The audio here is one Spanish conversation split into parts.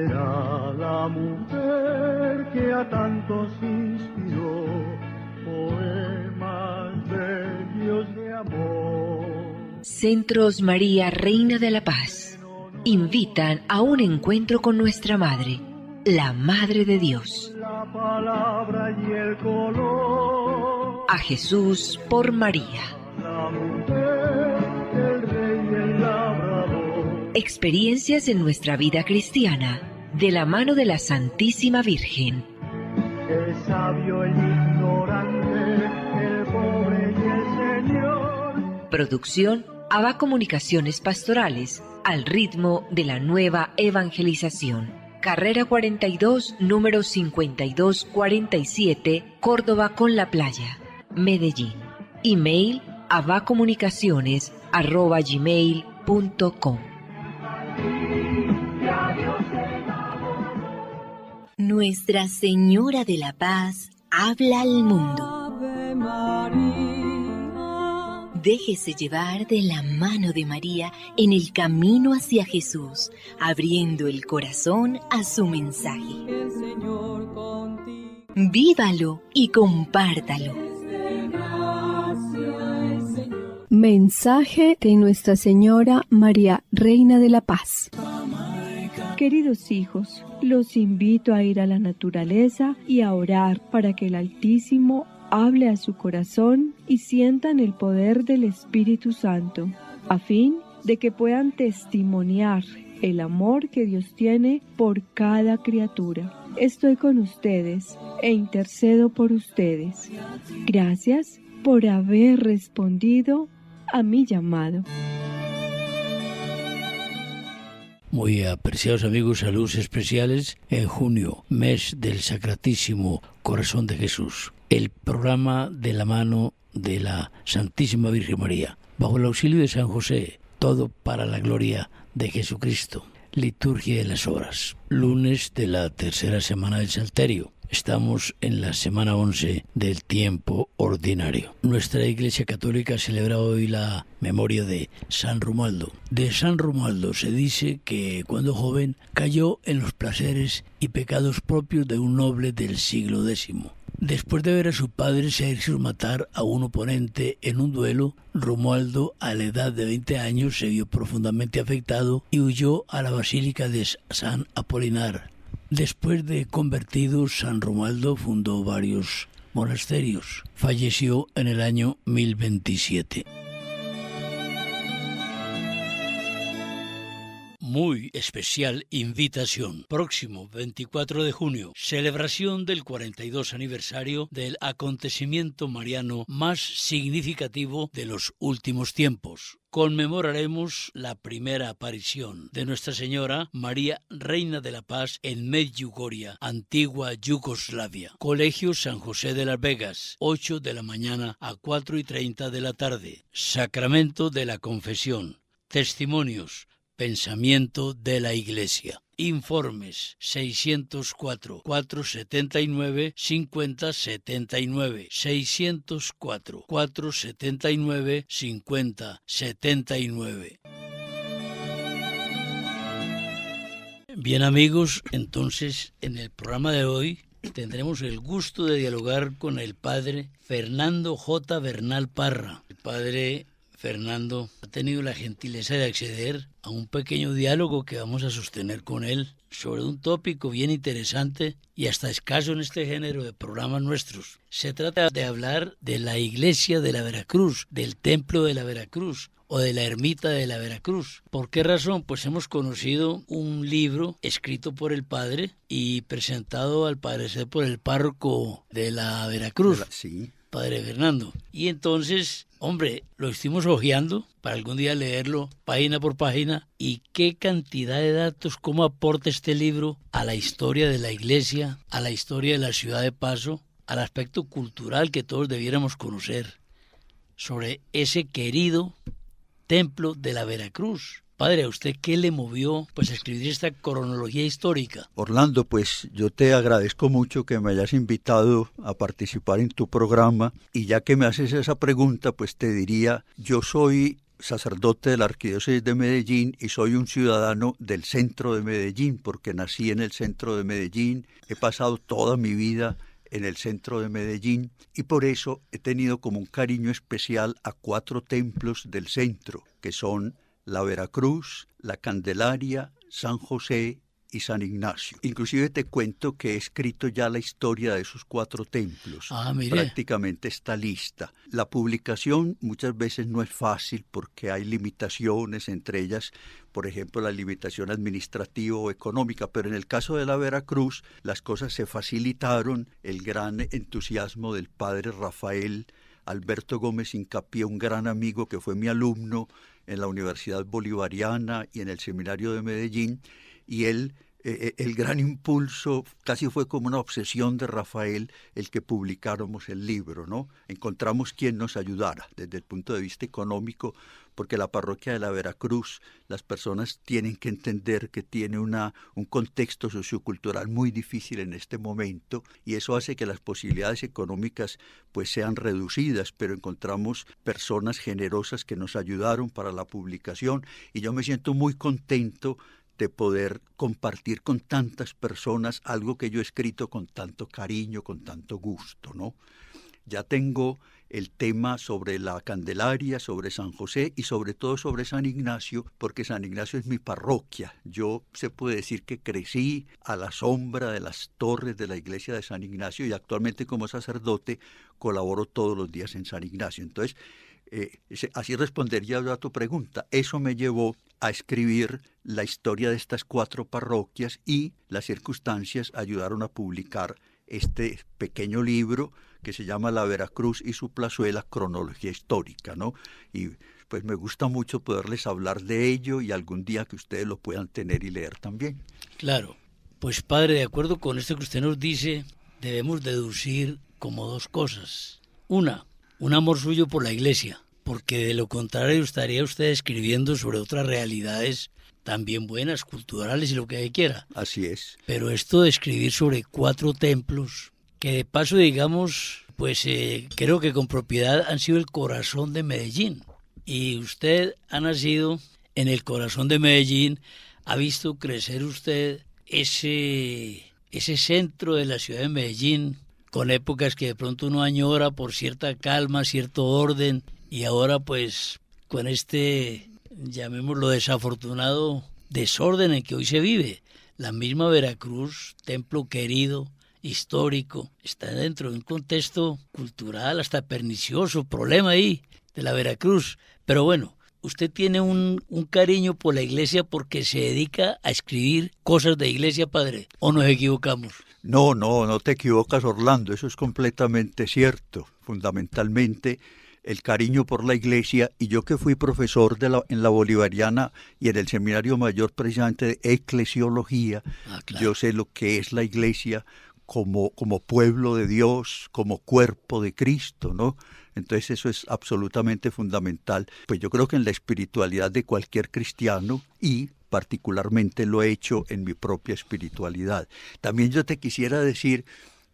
será la mujer que a tantos inspiró poemas bellos de amor. Centros María, Reina de la Paz, invitan a un encuentro con nuestra Madre, la Madre de Dios. La palabra y el color. A Jesús por María. La mujer, el rey y el labrador. Experiencias en nuestra vida cristiana, de la mano de la Santísima Virgen. El sabio, el ignorante, el pobre y el Señor. Producción ABA Comunicaciones Pastorales, al ritmo de la nueva evangelización. Carrera 42, número 5247, Córdoba con la Playa, Medellín. Email abacomunicaciones@gmail.com. Nuestra Señora de la Paz habla al mundo. Déjese llevar de la mano de María en el camino hacia Jesús, abriendo el corazón a su mensaje. Vívalo y compártalo. Mensaje de Nuestra Señora María, Reina de la Paz. Queridos hijos, los invito a ir a la naturaleza y a orar para que el Altísimo hable a su corazón y sientan el poder del Espíritu Santo, a fin de que puedan testimoniar el amor que Dios tiene por cada criatura. Estoy con ustedes e intercedo por ustedes. Gracias por haber respondido a mi llamado. Muy apreciados amigos, saludos especiales en junio, mes del Sacratísimo Corazón de Jesús. El programa de la mano de la Santísima Virgen María, bajo el auxilio de San José, todo para la gloria de Jesucristo. Liturgia de las horas, lunes de la tercera semana del Salterio. Estamos en la semana 11 del tiempo ordinario. Nuestra Iglesia Católica celebra hoy la memoria de San Romualdo. De San Romualdo se dice que cuando joven cayó en los placeres y pecados propios de un noble del siglo X. Después de ver a su padre serse matar a un oponente en un duelo, Romualdo, a la edad de 20 años, se vio profundamente afectado y huyó a la Basílica de San Apolinar. Después de convertido, San Romualdo fundó varios monasterios. Falleció en el año 1027. Muy especial invitación. Próximo 24 de junio, celebración del 42 aniversario del acontecimiento mariano más significativo de los últimos tiempos. Conmemoraremos la primera aparición de Nuestra Señora María, Reina de la Paz, en Medjugorje, antigua Yugoslavia. Colegio San José de las Vegas, 8 de la mañana a 4:30 de la tarde. Sacramento de la Confesión. Testimonios. Pensamiento de la Iglesia. Informes 604-479-5079, 604-479-5079. Bien amigos, entonces en el programa de hoy tendremos el gusto de dialogar con el padre Fernando J. Bernal Parra. El padre Fernando ha tenido la gentileza de acceder a un pequeño diálogo que vamos a sostener con él sobre un tópico bien interesante y hasta escaso en este género de programas nuestros. Se trata de hablar de la iglesia de la Veracruz, del templo de la Veracruz o de la ermita de la Veracruz. ¿Por qué razón? Pues hemos conocido un libro escrito por el padre y presentado al parecer por el párroco de la Veracruz. Sí. Padre Fernando. Y entonces, hombre, lo estuvimos hojeando para algún día leerlo página por página. Y qué cantidad de datos, cómo aporta este libro a la historia de la iglesia, a la historia de la ciudad de Paso, al aspecto cultural que todos debiéramos conocer sobre ese querido templo de la Veracruz. Padre, ¿a usted qué le movió pues a escribir esta cronología histórica? Orlando, pues yo te agradezco mucho que me hayas invitado a participar en tu programa y ya que me haces esa pregunta, pues te diría, yo soy sacerdote de la Arquidiócesis de Medellín y soy un ciudadano del centro de Medellín, porque nací en el centro de Medellín, he pasado toda mi vida en el centro de Medellín y por eso he tenido como un cariño especial a 4 templos del centro, que son la Veracruz, la Candelaria, San José y San Ignacio. Inclusive te cuento que he escrito ya la historia de esos 4 templos. Mire. Prácticamente está lista. La publicación muchas veces no es fácil porque hay limitaciones, entre ellas, por ejemplo, la limitación administrativa o económica, pero en el caso de la Veracruz las cosas se facilitaron. El gran entusiasmo del padre Rafael Alberto Gómez Incapié, un gran amigo que fue mi alumno en la Universidad Bolivariana y en el Seminario de Medellín, y él, el gran impulso, casi fue como una obsesión de Rafael el que publicáramos el libro, ¿no? Encontramos quien nos ayudara desde el punto de vista económico, porque la parroquia de la Veracruz, las personas tienen que entender que tiene un contexto sociocultural muy difícil en este momento, y eso hace que las posibilidades económicas pues sean reducidas, pero encontramos personas generosas que nos ayudaron para la publicación, y yo me siento muy contento de poder compartir con tantas personas algo que yo he escrito con tanto cariño, con tanto gusto, ¿no? Ya tengo el tema sobre la Candelaria, sobre San José y sobre todo sobre San Ignacio, porque San Ignacio es mi parroquia. Yo se puede decir que crecí a la sombra de las torres de la iglesia de San Ignacio y actualmente como sacerdote colaboro todos los días en San Ignacio. Entonces, así respondería yo a tu pregunta. Eso me llevó a escribir la historia de estas 4 parroquias y las circunstancias ayudaron a publicar este pequeño libro que se llama La Veracruz y su plazuela, cronología histórica, ¿no? Y pues me gusta mucho poderles hablar de ello y algún día que ustedes lo puedan tener y leer también. Claro, pues padre, de acuerdo con esto que usted nos dice, debemos deducir como 2 cosas. Una, un amor suyo por la iglesia, porque de lo contrario estaría usted escribiendo sobre otras realidades también buenas, culturales y lo que quiera. Así es. Pero esto de escribir sobre 4 templos, que de paso, digamos, pues creo que con propiedad han sido el corazón de Medellín. Y usted ha nacido en el corazón de Medellín, ha visto crecer usted ese centro de la ciudad de Medellín, con épocas que de pronto uno añora por cierta calma, cierto orden, y ahora pues con este, llamémoslo desafortunado, desorden en que hoy se vive. La misma Veracruz, templo querido, histórico, está dentro de un contexto cultural hasta pernicioso, problema ahí de la Veracruz. Pero bueno, usted tiene un cariño por la iglesia porque se dedica a escribir cosas de iglesia, padre, ¿o nos equivocamos? No te equivocas, Orlando, eso es completamente cierto. Fundamentalmente el cariño por la iglesia, y yo que fui profesor en la Bolivariana y en el Seminario Mayor precisamente de Eclesiología, claro. Yo sé lo que es la iglesia como pueblo de Dios, como cuerpo de Cristo, ¿no? Entonces eso es absolutamente fundamental. Pues yo creo que en la espiritualidad de cualquier cristiano, y particularmente lo he hecho en mi propia espiritualidad. También yo te quisiera decir,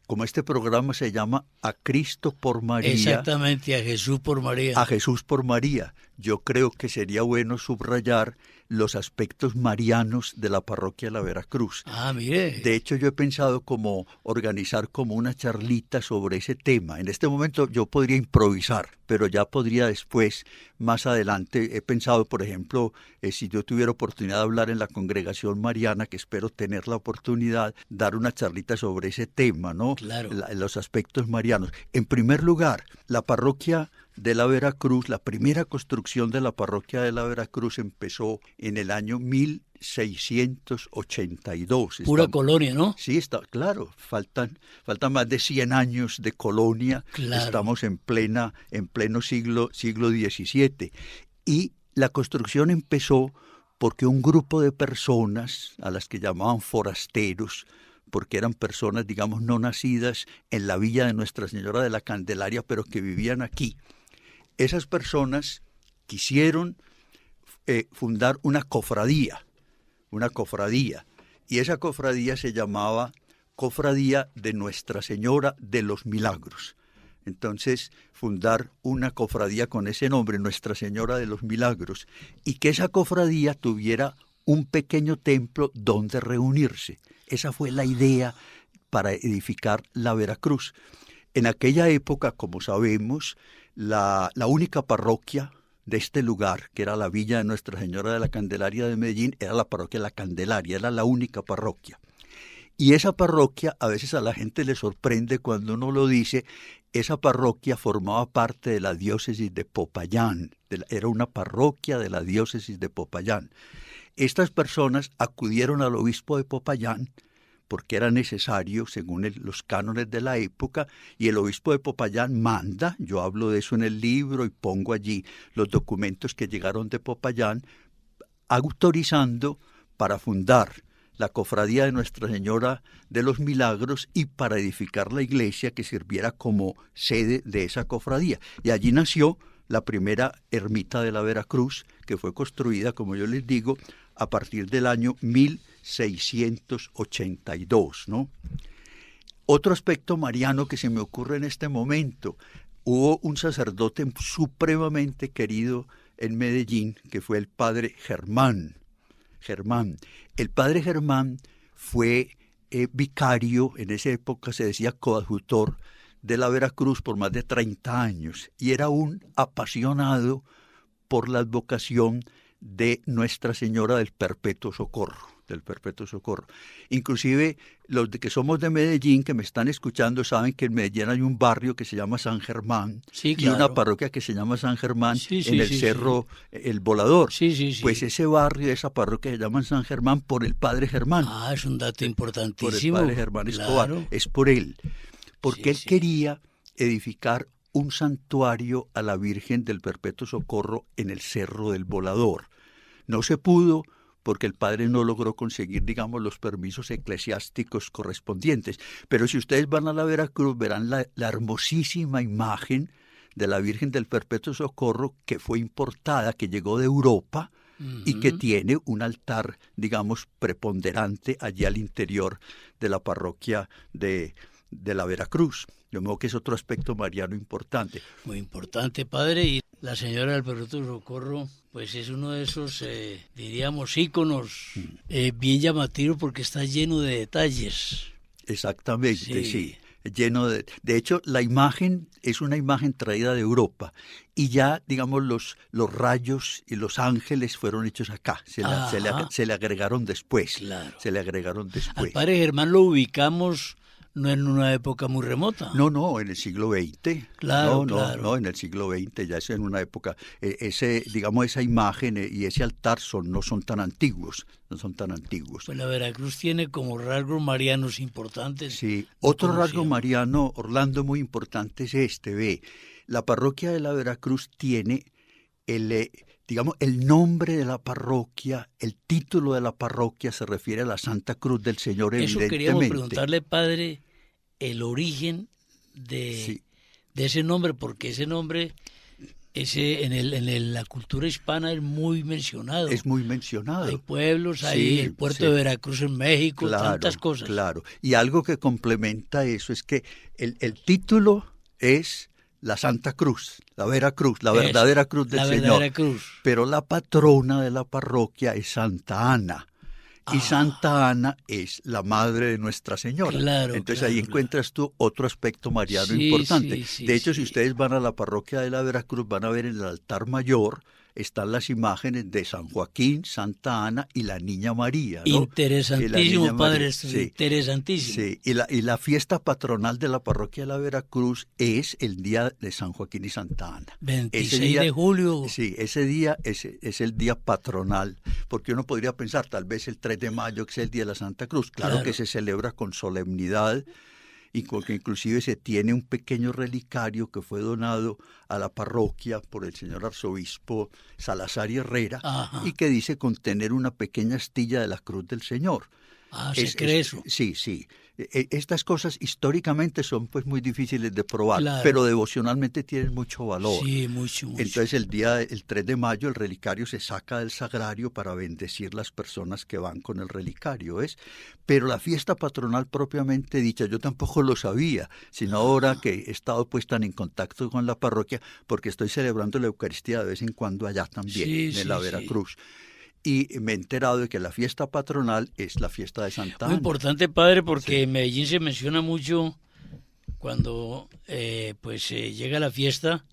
como este programa se llama A Cristo por María. Exactamente, a Jesús por María. A Jesús por María. Yo creo que sería bueno subrayar los aspectos marianos de la parroquia de la Veracruz. Mire. De hecho, yo he pensado como organizar como una charlita sobre ese tema. En este momento yo podría improvisar, pero ya podría después, más adelante, he pensado, por ejemplo, si yo tuviera oportunidad de hablar en la congregación mariana, que espero tener la oportunidad, dar una charlita sobre ese tema, ¿no? Claro. Los aspectos marianos. En primer lugar, la parroquia de la Veracruz, la primera construcción de la parroquia de la Veracruz empezó en el año 1682. Pura colonia, ¿no? Sí, está claro, faltan más de 100 años de colonia, claro. Estamos en pleno siglo XVII. Y la construcción empezó porque un grupo de personas, a las que llamaban forasteros, porque eran personas, digamos, no nacidas en la villa de Nuestra Señora de la Candelaria, pero que vivían aquí. Esas personas quisieron fundar una cofradía, y esa cofradía se llamaba Cofradía de Nuestra Señora de los Milagros. entonces fundar una cofradía con ese nombre, Nuestra Señora de los Milagros, y que esa cofradía tuviera un pequeño templo donde reunirse. Esa fue la idea para edificar la Veracruz. En aquella época, como sabemos, la única parroquia de este lugar, que era la villa de Nuestra Señora de la Candelaria de Medellín, era la parroquia de la Candelaria, era la única parroquia. Y esa parroquia, a veces a la gente le sorprende cuando uno lo dice, esa parroquia formaba parte de la diócesis de Popayán, era una parroquia de la diócesis de Popayán. Estas personas acudieron al obispo de Popayán porque era necesario según los cánones de la época, y el obispo de Popayán manda, yo hablo de eso en el libro y pongo allí los documentos que llegaron de Popayán, autorizando para fundar la cofradía de Nuestra Señora de los Milagros y para edificar la iglesia que sirviera como sede de esa cofradía. Y allí nació la primera ermita de la Veracruz, que fue construida, como yo les digo, a partir del año 1682, ¿no? Otro aspecto mariano que se me ocurre en este momento, hubo un sacerdote supremamente querido en Medellín, que fue el padre Germán. El padre Germán fue vicario, en esa época se decía coadjutor, de la Veracruz por más de 30 años, y era un apasionado por la advocación de Nuestra Señora del Perpetuo Socorro, Inclusive los que somos de Medellín, que me están escuchando, saben que en Medellín hay un barrio que se llama San Germán, sí, claro, y una parroquia que se llama San Germán, en el cerro El Volador. Pues ese barrio, esa parroquia se llama San Germán por el padre Germán. Ah, es un dato importantísimo. Por el padre Germán Escobar, es por él. Porque él quería edificar un santuario a la Virgen del Perpetuo Socorro en el Cerro del Volador. No se pudo porque el padre no logró conseguir, digamos, los permisos eclesiásticos correspondientes. Pero si ustedes van a la Veracruz, verán la hermosísima imagen de la Virgen del Perpetuo Socorro que fue importada, que llegó de Europa, y que tiene un altar, digamos, preponderante allí al interior de la parroquia de la Veracruz. De modo que es otro aspecto mariano importante. Muy importante, padre. Y la Señora del Perpetuo Socorro, pues es uno de esos, diríamos, íconos bien llamativos porque está lleno de detalles. Exactamente, sí. Lleno de hecho, la imagen es una imagen traída de Europa y ya, digamos, los rayos y los ángeles fueron hechos acá. Se le agregaron después. Claro. Se le agregaron después. Al padre Germán lo ubicamos no en una época muy remota. No, en el siglo XX. Claro. No, en el siglo XX, ya es en una época, esa imagen y ese altar no son tan antiguos. Pues la Veracruz tiene como rasgos marianos importantes. Sí, otro rasgo mariano, Orlando, muy importante es la parroquia de la Veracruz tiene el nombre de la parroquia, el título de la parroquia se refiere a la Santa Cruz del Señor, evidentemente. Eso queríamos preguntarle, padre, el origen de ese nombre, porque ese nombre en la cultura hispana es muy mencionado. Es muy mencionado. Hay pueblos, hay el puerto de Veracruz en México, tantas cosas. Claro, y algo que complementa eso es que el título es la Santa Cruz, la Veracruz, la verdadera cruz del Señor. Verdadera cruz. Pero la patrona de la parroquia es Santa Ana. Y Santa Ana es la madre de Nuestra Señora. Entonces ahí encuentras tú otro aspecto mariano importante. De hecho, si ustedes van a la parroquia de la Veracruz, van a ver en el altar mayor están las imágenes de San Joaquín, Santa Ana y la Niña María, ¿no? Interesantísimo, padre, interesantísimo. Sí, y la fiesta patronal de la parroquia de la Veracruz es el día de San Joaquín y Santa Ana. 26 de julio. Sí, ese día es el día patronal, porque uno podría pensar tal vez el 3 de mayo, que es el día de la Santa Cruz. Claro que se celebra con solemnidad, y que inclusive se tiene un pequeño relicario que fue donado a la parroquia por el señor arzobispo Salazar y Herrera, y que dice contener una pequeña astilla de la Cruz del Señor. ¿se cree eso? Sí, sí. Estas cosas históricamente son pues muy difíciles de probar, Claro. pero devocionalmente tienen mucho valor. Sí, mucho. Entonces el 3 de mayo el relicario se saca del sagrario para bendecir las personas que van con el relicario, ¿ves? Pero la fiesta patronal propiamente dicha, yo tampoco lo sabía, sino ahora que he estado pues tan en contacto con la parroquia, porque estoy celebrando la Eucaristía de vez en cuando allá también, Sí, en la sí, Veracruz. Y me he enterado de que la fiesta patronal es la fiesta de Santa Ana. Muy importante, padre, porque en Medellín se menciona mucho cuando llega la fiesta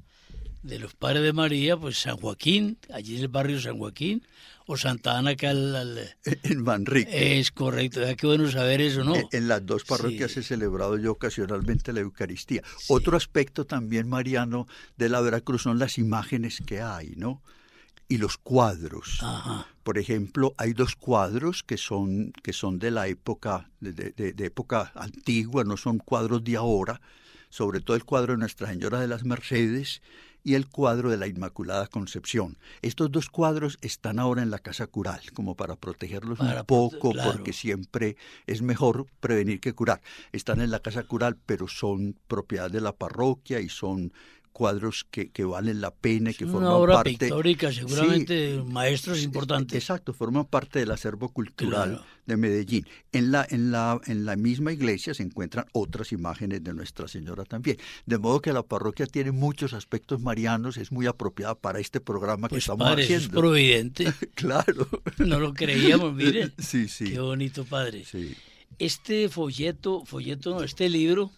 de los Padres de María, pues San Joaquín, allí en el barrio San Joaquín, o Santa Ana acá en Manrique. Es correcto, qué bueno saber eso, ¿no? En las dos parroquias Sí. he celebrado yo ocasionalmente la Eucaristía. Sí. Otro aspecto también, Mariano, de la Veracruz son las imágenes que hay, ¿no? Y los cuadros. Ajá. Por ejemplo, hay 2 cuadros que son de la época, de época antigua, no son cuadros de ahora, sobre todo el cuadro de Nuestra Señora de las Mercedes y el cuadro de la Inmaculada Concepción. Estos 2 cuadros están ahora en la Casa Cural, como para protegerlos un poco, claro. porque siempre es mejor prevenir que curar. Están en la Casa Cural, pero son propiedad de la parroquia y son cuadros que valen la pena y que forman una obra parte pictórica, seguramente, sí, maestros importantes. Exacto, forman parte del acervo cultural, claro, de Medellín. En la misma iglesia se encuentran otras imágenes de Nuestra Señora también. De modo que la parroquia tiene muchos aspectos marianos, es muy apropiada para este programa pues que estamos padre, haciendo. Eso es providente. Claro. No lo creíamos, miren. Sí, sí. Qué bonito, padre. Sí. Este este libro,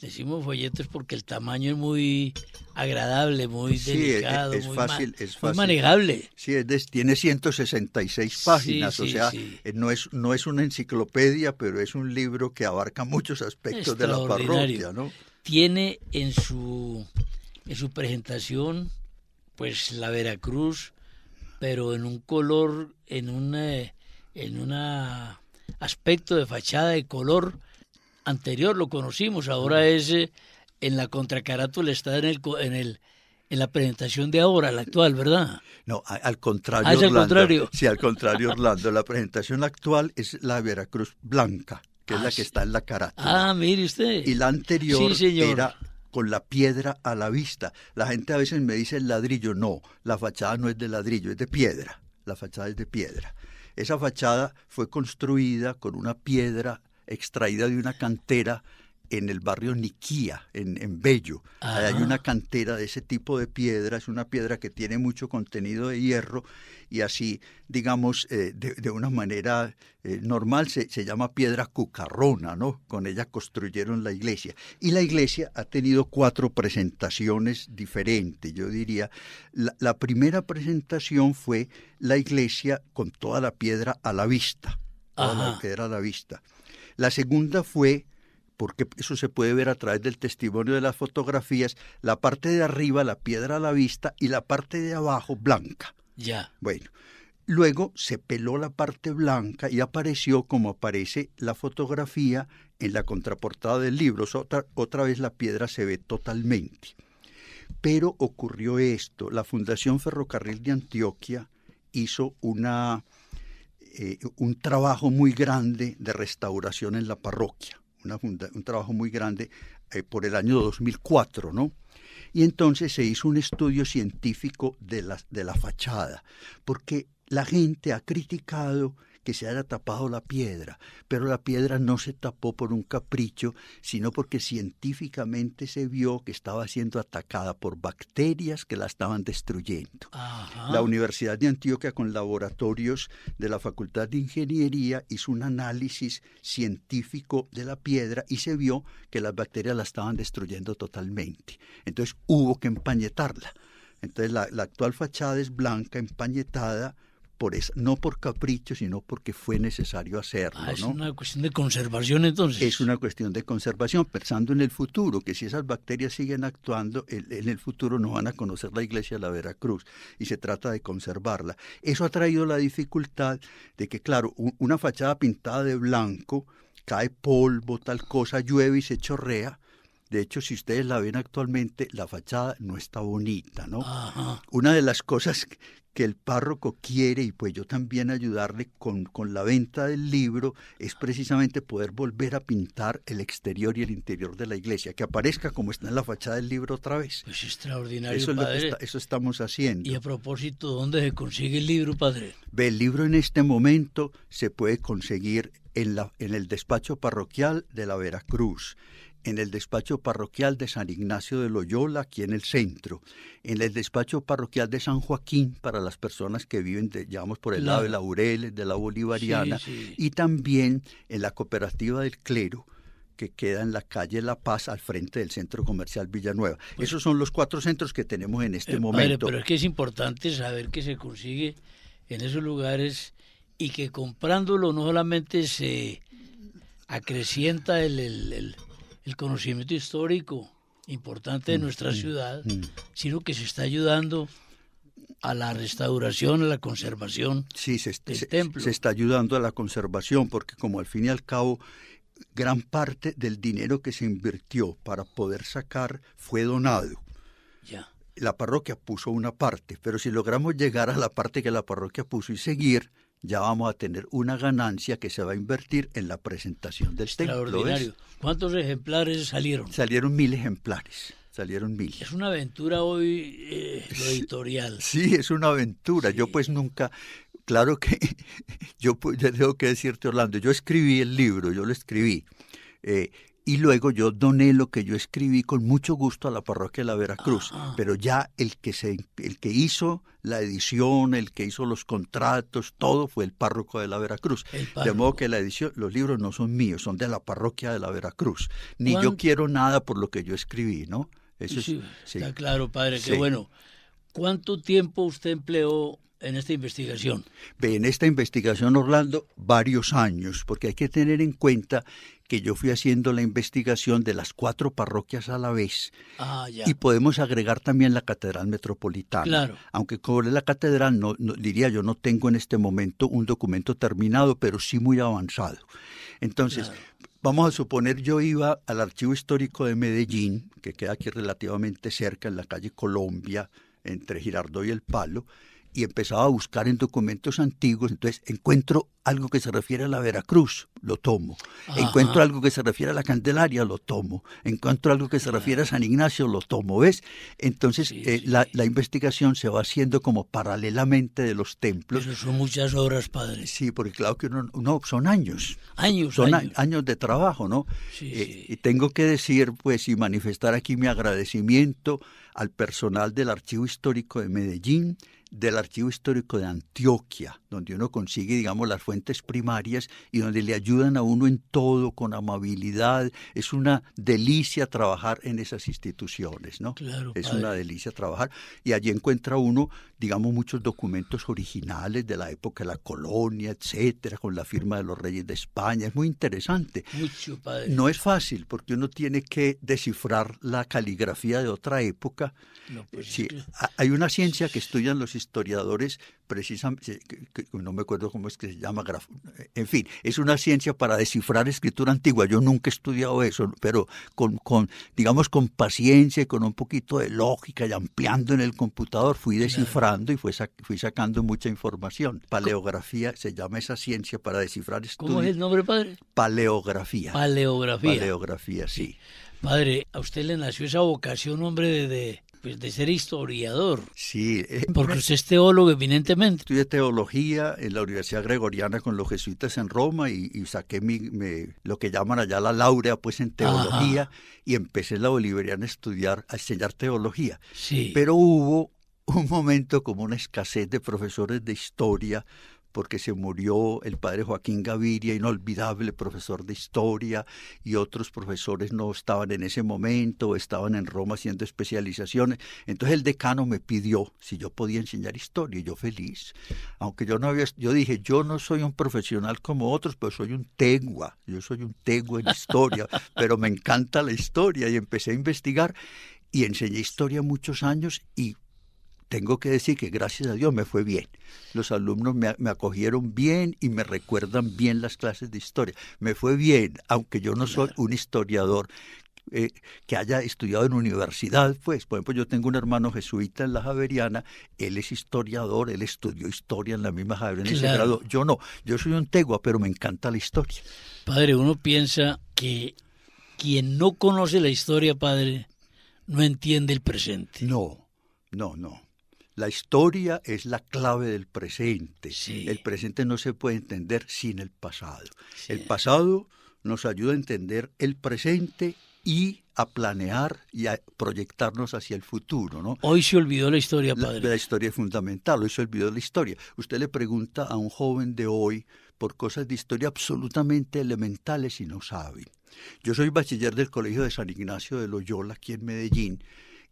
decimos folletos porque el tamaño es muy agradable, muy delicado, es muy fácil, muy manejable. Sí, tiene 166 páginas, Sí, o sea, sí. no es una enciclopedia, pero es un libro que abarca muchos aspectos de la parroquia, ¿no? Tiene en su presentación, pues la Veracruz, pero en un color, en un aspecto de fachada de color anterior, lo conocimos, ahora es en la contracarátula, está en la presentación de ahora, la actual, ¿verdad? No, al contrario, ¿Es al Orlando. contrario? Sí, al contrario, Orlando. La presentación actual es la Veracruz blanca, que es la que está en la carátula. Mire usted. Y la anterior sí, era con la piedra a la vista. La gente a veces me dice el ladrillo. No, la fachada no es de ladrillo, es de piedra. La fachada es de piedra. Esa fachada fue construida con una piedra extraída de una cantera en el barrio Niquía, en Bello. Hay una cantera de ese tipo de piedra, es una piedra que tiene mucho contenido de hierro y así, digamos, de una manera normal se llama piedra cucarrona, ¿no? Con ella construyeron la iglesia. Y la iglesia ha tenido 4 presentaciones diferentes, yo diría. La primera presentación fue la iglesia con toda la piedra a la vista, toda la piedra a la vista. La segunda fue, porque eso se puede ver a través del testimonio de las fotografías, la parte de arriba, la piedra a la vista, y la parte de abajo, blanca. Ya. Bueno, luego se peló la parte blanca y apareció como aparece la fotografía en la contraportada del libro. Otra vez la piedra se ve totalmente. Pero ocurrió esto, la Fundación Ferrocarril de Antioquia hizo un trabajo muy grande de restauración en la parroquia, un trabajo muy grande por el año 2004, ¿no? Y entonces se hizo un estudio científico de la fachada, porque la gente ha criticado que se haya tapado la piedra, pero la piedra no se tapó por un capricho, sino porque científicamente se vio que estaba siendo atacada por bacterias que la estaban destruyendo. Ajá. La Universidad de Antioquia, con laboratorios de la Facultad de Ingeniería, hizo un análisis científico de la piedra y se vio que las bacterias la estaban destruyendo totalmente. Entonces hubo que empañetarla. Entonces la actual fachada es blanca, empañetada, no por capricho, sino porque fue necesario hacerlo, Es ¿no? una cuestión de conservación, entonces. Es una cuestión de conservación, pensando en el futuro, que si esas bacterias siguen actuando, en el futuro no van a conocer la iglesia de la Veracruz, y se trata de conservarla. Eso ha traído la dificultad de que, claro, una fachada pintada de blanco, cae polvo, tal cosa, llueve y se chorrea, De hecho, si ustedes la ven actualmente, la fachada no está bonita, ¿no? Ajá. Una de las cosas que el párroco quiere, y pues yo también ayudarle con la venta del libro, es precisamente poder volver a pintar el exterior y el interior de la iglesia, que aparezca como está en la fachada del libro otra vez. Pues extraordinario, Eso es padre. eso estamos haciendo. Y a propósito, ¿dónde se consigue el libro, padre? Ve, el libro en este momento se puede conseguir en el despacho parroquial de la Veracruz, en el despacho parroquial de San Ignacio de Loyola, aquí en el centro, en el despacho parroquial de San Joaquín, para las personas que viven, digamos, por el lado de Laureles, de la Bolivariana, Sí. y también en la Cooperativa del Clero, que queda en la calle La Paz, al frente del Centro Comercial Villanueva. Pues, esos son los 4 centros que tenemos en este padre, momento. pero es que es importante saber que se consigue en esos lugares y que comprándolo no solamente se acrecienta el conocimiento histórico importante de nuestra ciudad, sino que se está ayudando a la restauración, a la conservación Sí, del templo. se está ayudando a la conservación, porque como al fin y al cabo, gran parte del dinero que se invirtió para poder sacar fue donado. Ya. La parroquia puso una parte, pero si logramos llegar a la parte que la parroquia puso y seguir, ya vamos a tener una ganancia que se va a invertir en la presentación del templo. Extraordinario. ¿Cuántos ejemplares salieron? Salieron 1000 ejemplares, salieron 1000. Es una aventura hoy lo editorial. Sí, es una aventura. Sí. Yo pues nunca, claro que yo tengo que decirte, Orlando, yo escribí el libro, yo lo escribí. Y luego yo doné lo que yo escribí con mucho gusto a la parroquia de la Veracruz, pero ya el que hizo la edición, el que hizo los contratos, todo fue el párroco de la Veracruz. De modo que la edición, los libros no son míos, son de la parroquia de la Veracruz. Ni yo quiero nada por lo que yo escribí, ¿no? Eso sí, sí. Está claro, padre, Sí. que bueno. ¿Cuánto tiempo usted empleó en esta investigación? En esta investigación, Orlando, varios años, porque hay que tener en cuenta que yo fui haciendo la investigación de las 4 parroquias a la vez. Ya. Y podemos agregar también la Catedral Metropolitana. Claro. Aunque sobre la Catedral, no diría yo, no tengo en este momento un documento terminado, pero sí muy avanzado. Entonces, Claro. Vamos a suponer, yo iba al Archivo Histórico de Medellín, que queda aquí relativamente cerca, en la calle Colombia, entre Girardot y El Palo, y empezaba a buscar en documentos antiguos. Entonces encuentro algo que se refiere a la Veracruz, lo tomo. Ajá. Encuentro algo que se refiere a la Candelaria, lo tomo. Encuentro algo que se refiere a San Ignacio, lo tomo, ¿ves? Entonces Sí. La investigación se va haciendo como paralelamente de los templos. Pero son muchas horas, padre. Sí, porque claro que no, son años. Años, Son años. años de trabajo, ¿no? Sí. Y tengo que decir, pues, y manifestar aquí mi agradecimiento al personal del Archivo Histórico de Medellín, del Archivo Histórico de Antioquia, donde uno consigue, digamos, las fuentes primarias y donde le ayudan a uno en todo, con amabilidad. Es una delicia trabajar en esas instituciones, ¿no? Claro, es padre. una delicia trabajar. Y allí encuentra uno, digamos, muchos documentos originales de la época de la colonia, etcétera, con la firma de los reyes de España. Es muy interesante. Mucho, padre. No es fácil, porque uno tiene que descifrar la caligrafía de otra época. No, pues Sí, es que- hay una ciencia que estudian los historiadores, precisamente, que no me acuerdo cómo es que se llama, en fin, es una ciencia para descifrar escritura antigua. Yo nunca he estudiado eso, pero digamos, con paciencia y con un poquito de lógica y ampliando en el computador, fui descifrando y fui sacando mucha información. Paleografía se llama esa ciencia para descifrar estudios. ¿Cómo es el nombre, padre? Paleografía. Paleografía. Paleografía, sí. Padre, a usted le nació esa vocación, hombre, de ser historiador. Sí, Porque usted es teólogo, eminentemente. estudié teología en la Universidad Gregoriana con los jesuitas en Roma y saqué lo que llaman allá la laurea, pues, en teología. Ajá. Y empecé en la Bolivariana a enseñar teología. Sí. Pero hubo un momento como una escasez de profesores de historia, porque se murió el padre Joaquín Gaviria, inolvidable profesor de historia, y otros profesores no estaban en ese momento, estaban en Roma haciendo especializaciones. Entonces el decano me pidió si yo podía enseñar historia, y yo feliz. Aunque yo dije, yo no soy un profesional como otros, pero soy un tegua, yo soy un tegua en historia, pero me encanta la historia, y empecé a investigar, y enseñé historia muchos años, y tengo que decir que gracias a Dios me fue bien. Los alumnos me acogieron bien y me recuerdan bien las clases de historia. Me fue bien, aunque yo no soy un historiador que haya estudiado en universidad, pues. Por ejemplo, yo tengo un hermano jesuita en la Javeriana, él es historiador, él estudió historia en la misma Javeriana y se graduó. Yo no, yo soy un tegua, pero me encanta la historia. Padre, uno piensa que quien no conoce la historia, padre, no entiende el presente. No. La historia es la clave del presente. Sí. El presente no se puede entender sin el pasado. Sí. El pasado nos ayuda a entender el presente y a planear y a proyectarnos hacia el futuro, ¿no? Hoy se olvidó la historia, padre. La historia es fundamental, hoy se olvidó la historia. Usted le pregunta a un joven de hoy por cosas de historia absolutamente elementales y no sabe. Yo soy bachiller del Colegio de San Ignacio de Loyola, aquí en Medellín,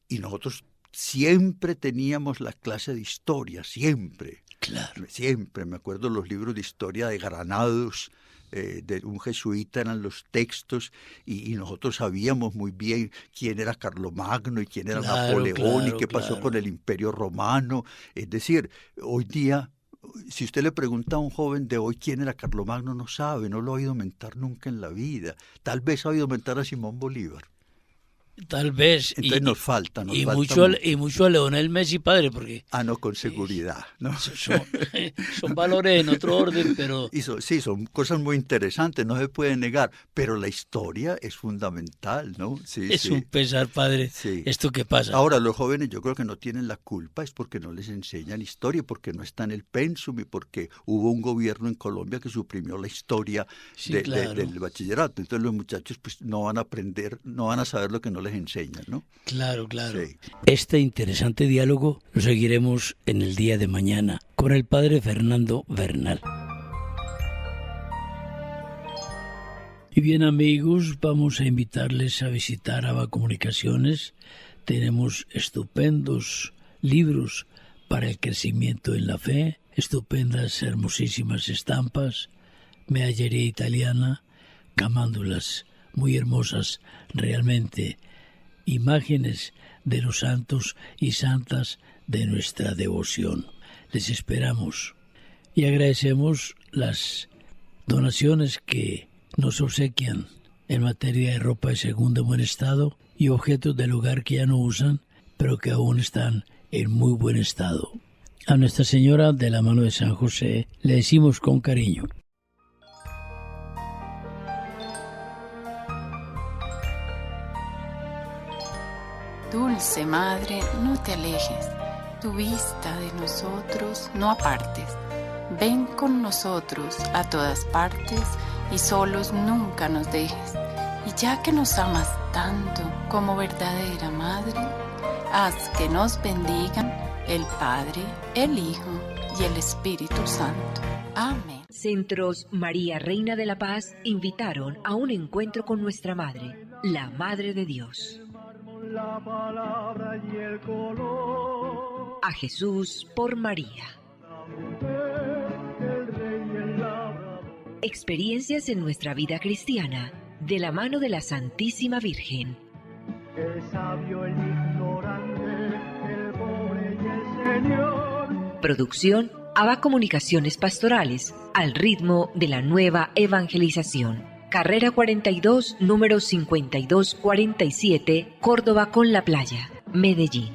y nosotros siempre teníamos la clase de historia, siempre. Claro. Siempre, me acuerdo los libros de historia de Granados, de un jesuita eran los textos, y nosotros sabíamos muy bien quién era Carlomagno y quién era Napoleón y qué pasó con el Imperio Romano. Es decir, hoy día, si usted le pregunta a un joven de hoy quién era Carlomagno, no sabe, no lo ha oído mentar nunca en la vida. Tal vez ha oído mentar a Simón Bolívar. Tal vez. Entonces nos falta mucho a Leonel Messi, padre, porque... no, con seguridad, ¿no? Son valores en otro orden, pero... Sí, son cosas muy interesantes, no se puede negar, pero la historia es fundamental, ¿no? Sí, es un pesar, padre, esto que pasa. Ahora, los jóvenes yo creo que no tienen la culpa, es porque no les enseñan historia, porque no está en el pensum y porque hubo un gobierno en Colombia que suprimió la historia del bachillerato. Entonces los muchachos pues no van a aprender, no van a saber lo que no les enseñan, ¿no? Claro. Sí. Este interesante diálogo lo seguiremos en el día de mañana con el padre Fernando Bernal. Y bien, amigos, vamos a invitarles a visitar Aba Comunicaciones. Tenemos estupendos libros para el crecimiento en la fe, estupendas, hermosísimas estampas, medallería italiana, camándulas muy hermosas, realmente imágenes de los santos y santas de nuestra devoción. Les esperamos y agradecemos las donaciones que nos obsequian en materia de ropa de segundo buen estado y objetos del hogar que ya no usan, pero que aún están en muy buen estado. A Nuestra Señora de la Mano de San José le decimos con cariño: Dulce Madre, no te alejes, tu vista de nosotros no apartes. Ven con nosotros a todas partes y solos nunca nos dejes. Y ya que nos amas tanto como verdadera Madre, haz que nos bendigan el Padre, el Hijo y el Espíritu Santo. Amén. Centros María Reina de la Paz invitaron a un encuentro con nuestra Madre, la Madre de Dios. La palabra y el color. A Jesús por María. El rey y el labrador. Experiencias en nuestra vida cristiana, de la mano de la Santísima Virgen. El sabio, el ignorante, el pobre y el Señor. Producción Aba Comunicaciones Pastorales, al ritmo de la nueva evangelización. Carrera 42, número 5247, Córdoba con la Playa, Medellín.